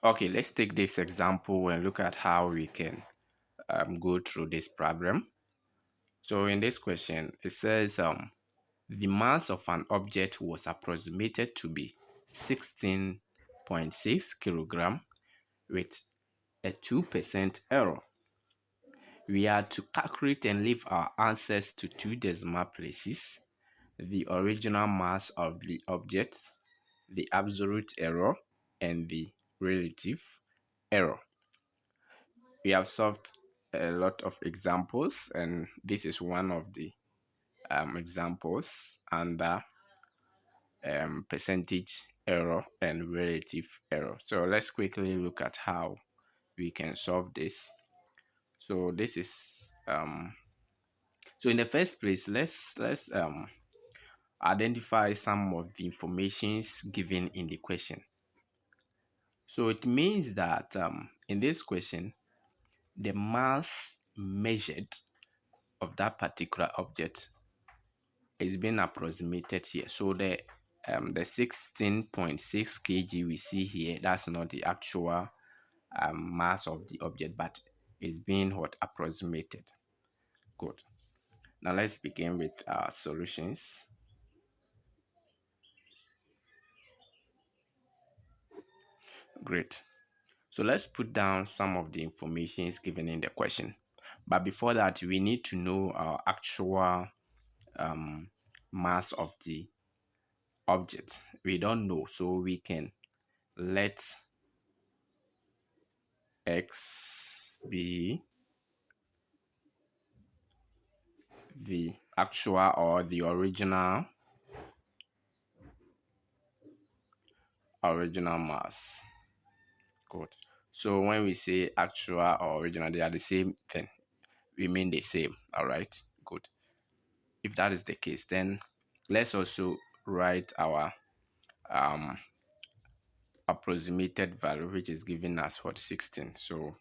Okay, let's take this example and look at how we can go through this problem. So in this question, it says the mass of an object was approximated to be 16.6 kilogram with a 2% error. We are to calculate and leave our answers to two decimal places, the original mass of the object, the absolute error, and the relative error. We have solved a lot of examples, and this is one of the examples under percentage error and relative error. So let's quickly look at how we can solve this. So this is so in the first place, let's identify some of the informations given in the question. So it means that in this question, the mass measured of that particular object is being approximated here. So the 16.6 kg we see here, that's not the actual mass of the object, but it's being what approximated. Good. Now let's begin with our solutions. Great. So let's put down some of the informations given in the question. But before that, we need to know our actual mass of the object. We don't know, so we can let x be the actual or the original mass. Good. So when we say actual or original, they are the same thing. We mean the same. All right. Good. If that is the case, then let's also write our um approximated value, which is given as what 16. So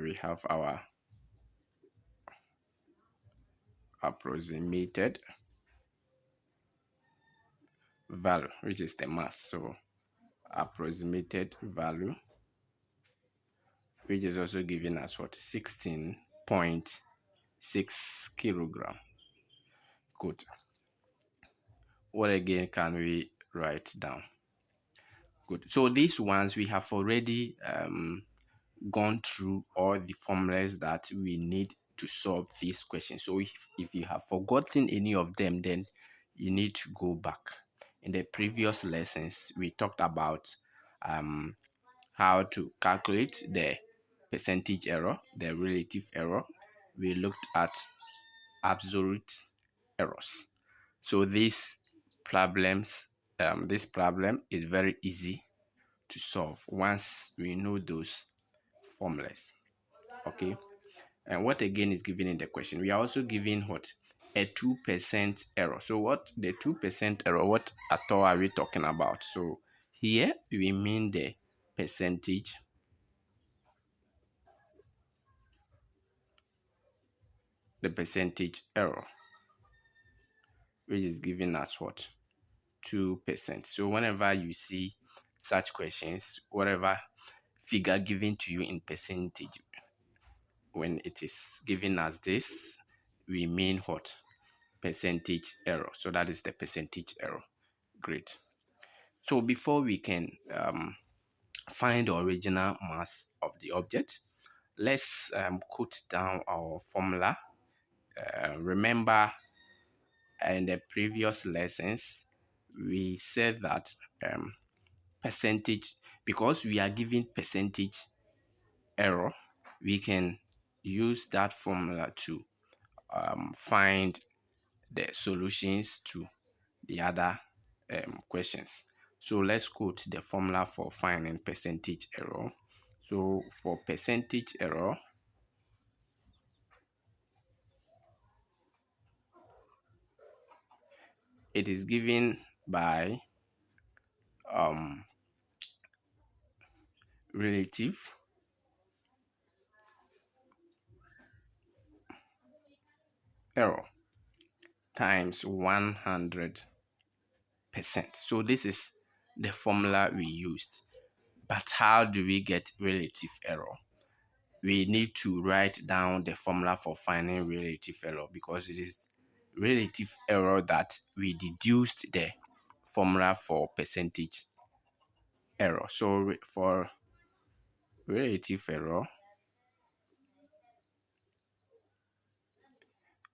we have our approximated value, which is the mass. So approximated value, which is also given as what 16.6 kilogram. Good. What again can we write down? Good. So these ones we have already gone through all the formulas that we need to solve this question. So if you have forgotten any of them, then you need to go back. In the previous lessons, we talked about how to calculate the percentage error, the relative error. We looked at absolute errors. So this problem is very easy to solve once we know those formulas. Okay. And what again is given in the question? We are also given what? A 2% error. So what the 2% error, what at all are we talking about? So here we mean percentage the percentage error, which is given as what? 2%. So whenever you see such questions, whatever figure given to you in percentage, when it is given as this, we mean what? Percentage error. So that is the percentage error. Great. So before we can find the original mass of the object, let's quote down our formula. Remember, in the previous lessons, we said that percentage, because we are given percentage error, we can use that formula to find the solutions to the other questions. So let's quote the formula for finding percentage error. So for percentage error, it is given by relative error times 100%. So this is the formula we used. But how do we get relative error? We need to write down the formula for finding relative error, because it is relative error that we deduced the formula for percentage error. So for relative error,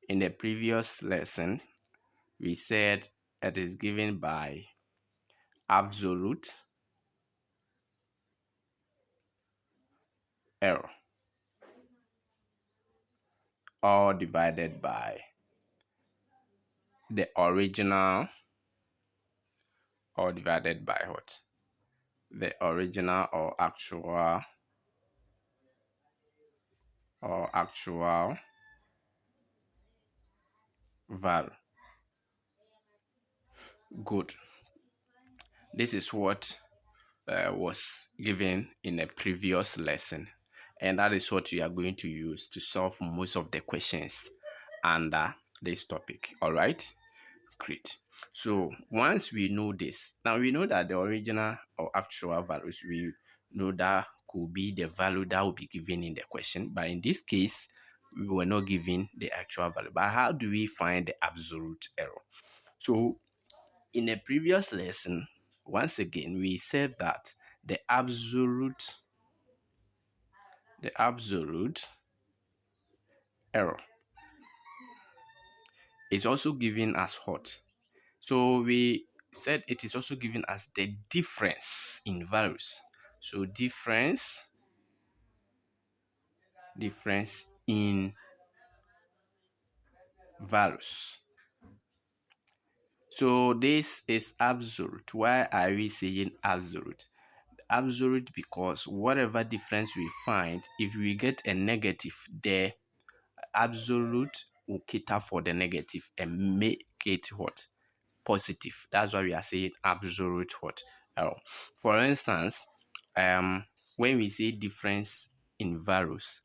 in the previous lesson, we said it is given by absolute error, all divided by the original, or divided by what? The original or actual value. Good. This is what was given in a previous lesson, and that is what we are going to use to solve most of the questions under this topic. All right, great. So once we know this, now we know that the original or actual values, we know that could be the value that will be given in the question, but in this case we were not given the actual value. But how do we find the absolute error? So in a previous lesson, once again, we said that the absolute error is also given as what? So we said it is also given as the difference in values. So difference in values. So this is absolute. Why are we saying absolute? Absolute because whatever difference we find, if we get a negative there, absolute will cater for the negative and make it what? Positive. That's why we are saying absolute what? Error. For instance, when we say difference in values,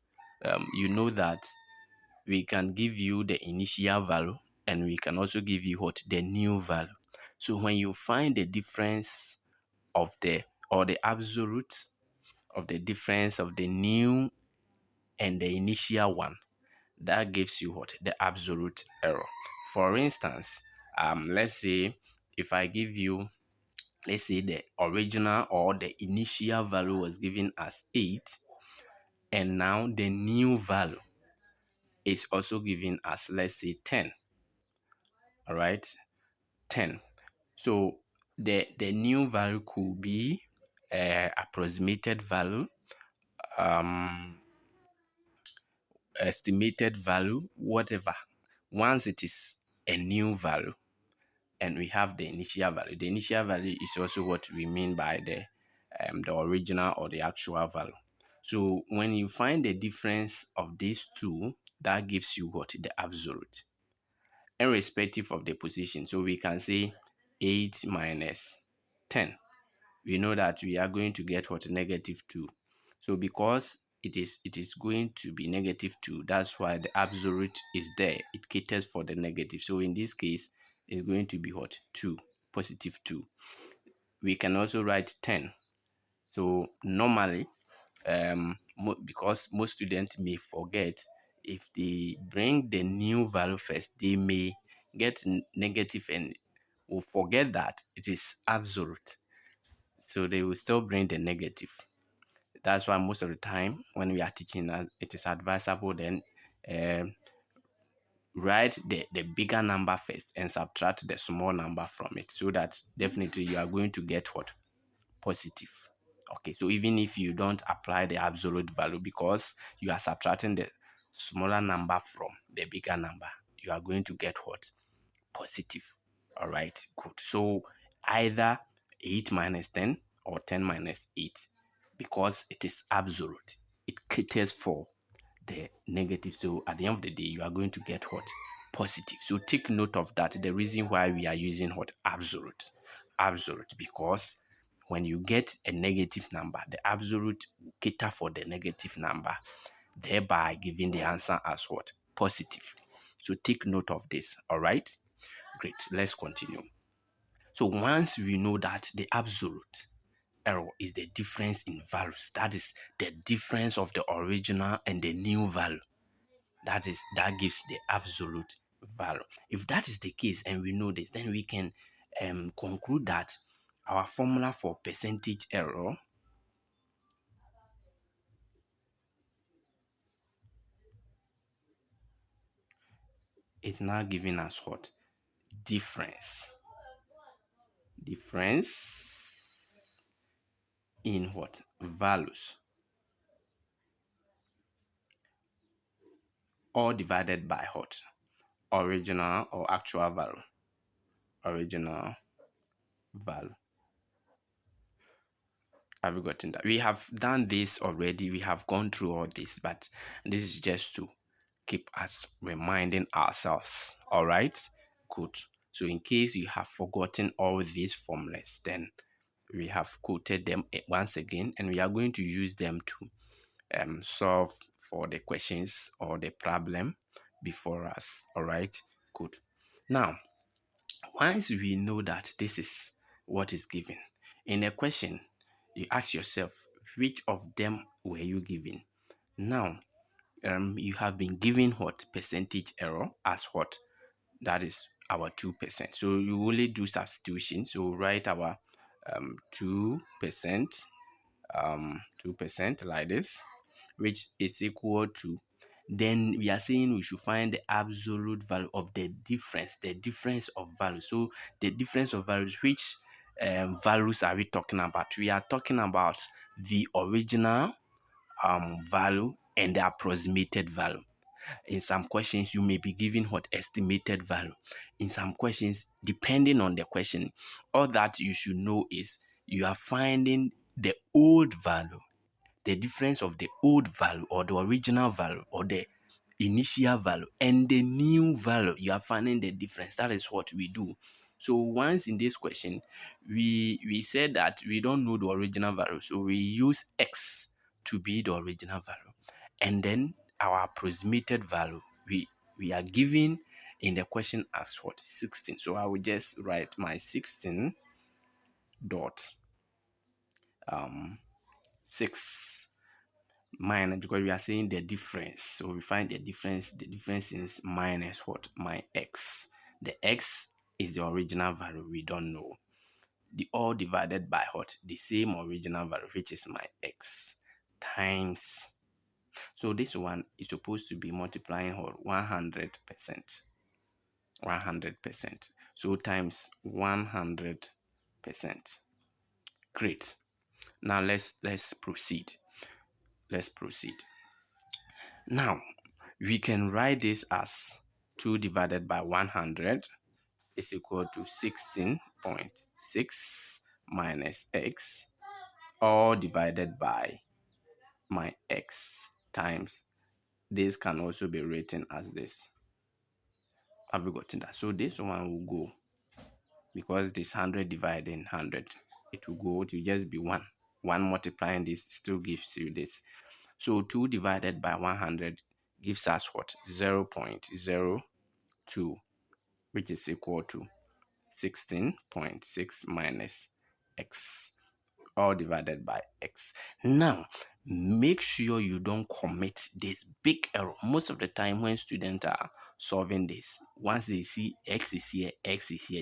you know that we can give you the initial value and we can also give you what? The new value. So when you find the difference of the absolute of the difference of the new and the initial one, that gives you what? The absolute error. For instance, let's say if I give you, let's say the original or the initial value was given as 8, and now the new value is also given as, let's say, 10. All right, 10. So the new value could be approximated value, um estimated value, whatever. Once it is a new value and we have the initial value, the initial value is also what we mean by the original or the actual value. So when you find the difference of these two, that gives you what? The absolute, irrespective of the position. So we can say 8 minus 10. We know that we are going to get what? Negative 2. So because it is going to be negative 2, that's why the absolute is there. It caters for the negative. So in this case, it's going to be what? 2, positive 2. We can also write 10. So normally, because most students may forget, if they bring the new value first, they may get negative and will forget that it is absolute. So they will still bring the negative. That's why most of the time when we are teaching, it is advisable then um, write the bigger number first and subtract the small number from it, so that definitely you are going to get what? Positive. Okay, so even if you don't apply the absolute value, because you are subtracting the smaller number from the bigger number, you are going to get what? Positive. All right, good. So either 8 minus 10 or 10 minus 8, because it is absolute, it caters for the negative. So at the end of the day, you are going to get what? Positive. So take note of that. The reason why we are using what? Absolute. Absolute, because when you get a negative number, the absolute will cater for the negative number, thereby giving the answer as what? Positive. So take note of this. All right. Great. Let's continue. So once we know that the absolute error is the difference in values. That is the difference of the original and the new value. That gives the absolute value. If that is the case and we know this, then we can conclude that our formula for percentage error is now giving us what? Difference. Difference in what? Values. All divided by what? Original or actual value. Original value. Have you gotten that? We have done this already. We have gone through all this, but this is just to keep us reminding ourselves. All right? Good. So, in case you have forgotten all these formulas, then we have quoted them once again, and we are going to use them to solve for the questions or the problem before us. All right? Good. Now, once we know that this is what is given in a question, you ask yourself, which of them were you given? Now, you have been given what? Percentage error as what? That is our 2%. So you only do substitution. So write our 2%, 2% like this, which is equal to, then we are saying we should find the absolute value of the difference of value. So the difference of values, which values are we talking about? We are talking about the original value and the approximated value. In some questions, you may be given what? Estimated value. In some questions, depending on the question, all that you should know is you are finding the old value, the difference of the old value or the original value or the initial value and the new value. You are finding the difference. That is what we do. So once in this question, we said that we don't know the original value, so we use x to be the original value, and then our approximated value we are given in the question as what? 16. So I will just write my 16 dot 6 minus, because we are saying the difference. So we find the difference. The difference is minus what? My x. The x is the original value we don't know. The all divided by what? The same original value, which is my x, times. So this one is supposed to be multiplying what? 100%. 100%. So times 100%. Great. Now let's proceed. Let's proceed. Now, we can write this as 2 divided by 100 is equal to 16.6 minus x, all divided by my x, times. This can also be written as this. Have you gotten that? So this one will go, because this 100 divided in 100, it will go, it will just be 1. 1 multiplying this still gives you this. So 2 divided by 100 gives us what? 0.02, which is equal to 16.6 minus x, all divided by x. Now, make sure you don't commit this big error. Most of the time when students are solving this, once they see x is here,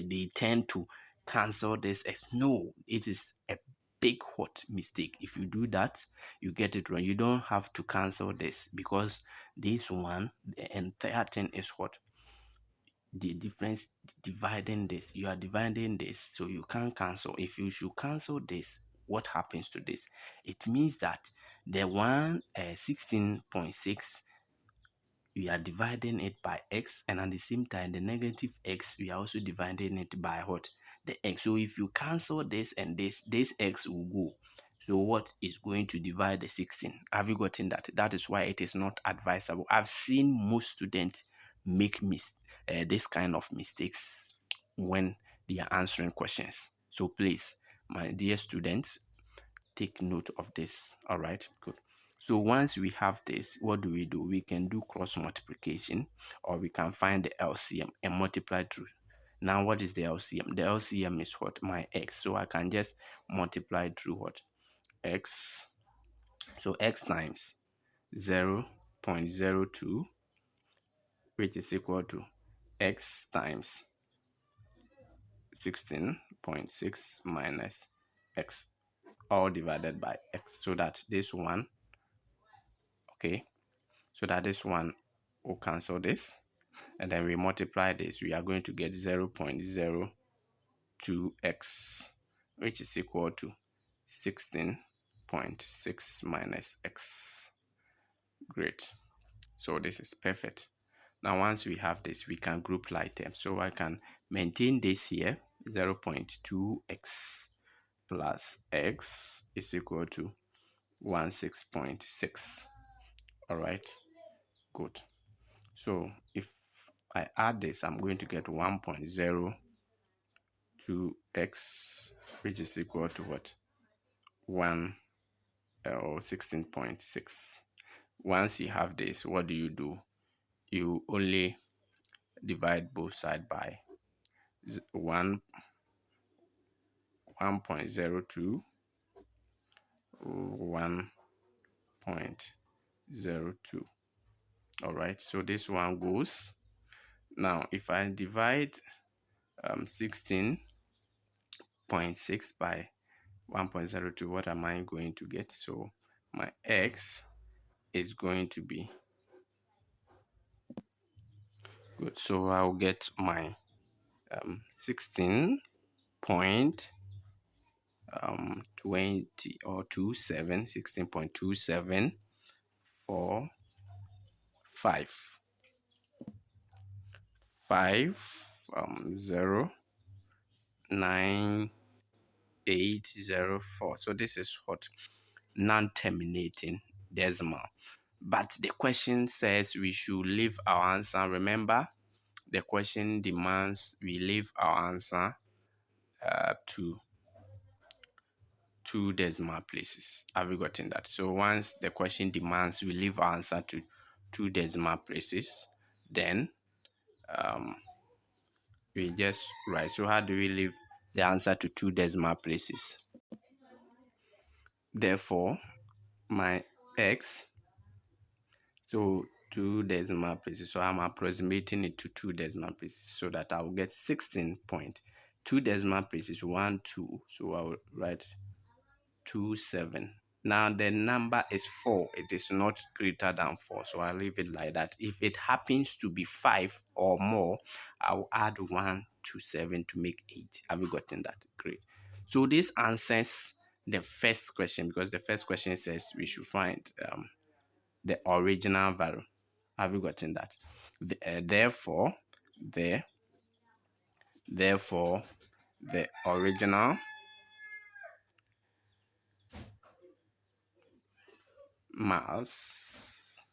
they tend to cancel this x. No, it is a big hot mistake. If you do that, you get it wrong. You don't have to cancel this, because this one, the entire thing is what? The difference dividing this. You are dividing this, so you can't cancel. If you should cancel this, what happens to this? It means that the one 16.6, we are dividing it by x, and at the same time the negative x, we are also dividing it by what? The x. So if you cancel this and this x will go. So what is going to divide the 16? Have you gotten that? That is why it is not advisable. I've seen most students make this kind of mistakes when they are answering questions. So please, my dear students, take note of this. All right, good. So once we have this, what do? We can do cross multiplication, or we can find the LCM and multiply through Now, what is the LCM? The LCM is what? My x. So I can just multiply through what? X. So x times 0.02, which is equal to x times 16.6 minus x, all divided by x. So that this one, okay, so that this one will cancel this, and then we multiply this, we are going to get 0.02x, which is equal to 16.6 minus x. Great. So this is perfect. Now, once we have this, we can group like terms. So I can maintain this here, 0.2x plus x is equal to 16.6. All right, good. So if I add this, I'm going to get 1.02x, which is equal to what? 1 or 16.6. Once you have this, what do? You only divide both sides by 1.02, 1.02. All right, so this one goes. Now, if I divide 16.6 by 1.02, what am I going to get? So my x is going to be good. So I'll get my 16 point 20 or 27, 16.2745 0 9 804. So this is what? Non-terminating decimal. But the question says we should leave our answer. Remember, the question demands we leave our answer to two decimal places. Have you gotten that? So once the question demands we leave our answer to two decimal places, then we just write. So how do we leave the answer to two decimal places? Therefore, my x, so two decimal places. So I'm approximating it to two decimal places so that I'll get 16 point. Two decimal places, 1, 2. So I'll write 27. Now the number is 4. It is not greater than 4. So I'll leave it like that. If it happens to be 5 or more, I'll add 1 to 7 to make 8. Have you gotten that? Great. So this answers the first question, because the first question says we should find the original value. Have you gotten that? Therefore, the original mass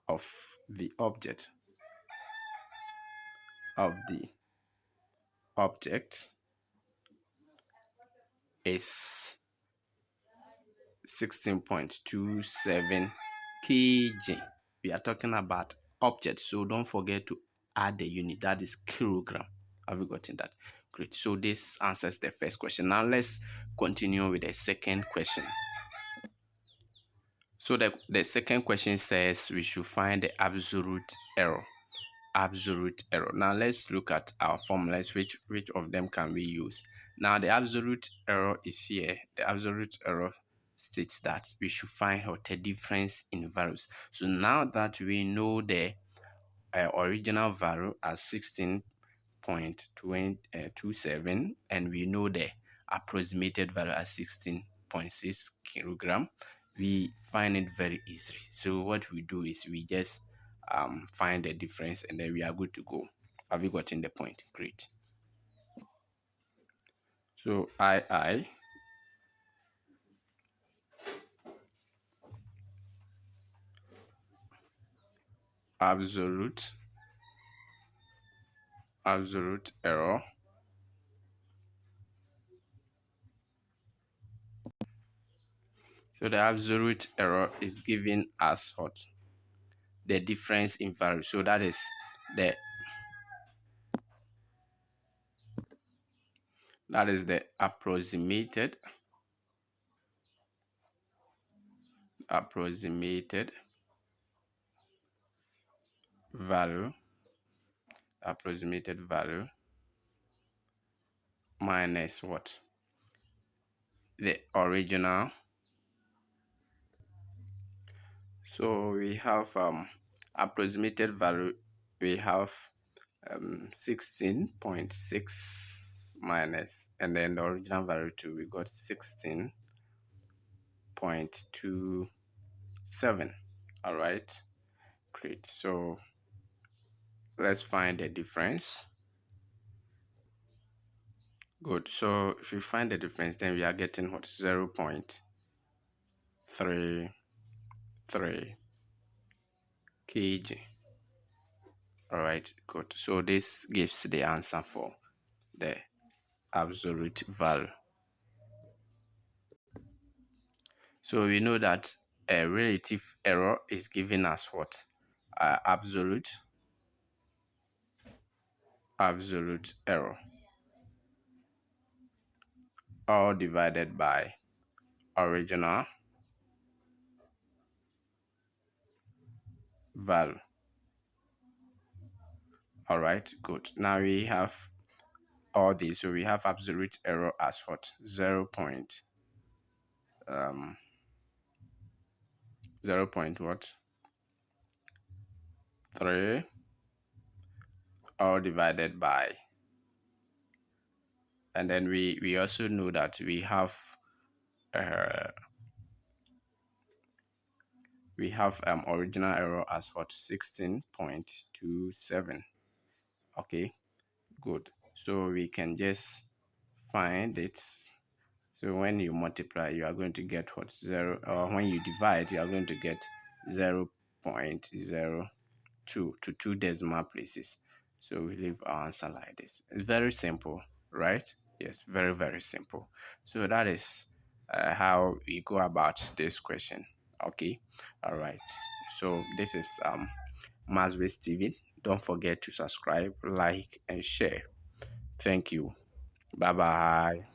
of the object is 16.27 kg. We are talking about object, so don't forget to add the unit. That is kilogram. Have you gotten that? Great. So this answers the first question. Now let's continue with the second question. So the second question says we should find the absolute error. Absolute error. Now let's look at our formulas. Which of them can we use? Now the absolute error is here. The absolute error states that we should find out the difference in values. So now that we know the original value as 16.27 and we know the approximated value as 16.6 kilogram, we find it very easily. So what we do is we just find the difference and then we are good to go. Have you gotten the point? Great. So I absolute error so the absolute error is given as what? The difference in value. So that is the That is the approximated value, approximated value minus what? The original. So we have approximated value, we have 16.6 minus, and then the original value too, we got 16.27. All right, great. So let's find the difference. Good. So if we find the difference, then we are getting what? 0.33 kg. All right, good. So this gives the answer for the absolute value. So we know that a relative error is given as what? Absolute error, all divided by original value. All right, good. Now we have all these. So we have absolute error as what? 0 point what? 3, all divided by, and then we also know that we have original error as what? 16.27. Okay, good. So we can just find it. So when you multiply, you are going to get what? 0, or when you divide, you are going to get 0.02 to 2 decimal places. So we leave our answer like this. It's very simple, right? Yes, very, very simple. So that is how we go about this question. Okay, all right. So this is Maths with Steven. Don't forget to subscribe, like, and share. Thank you. Bye bye.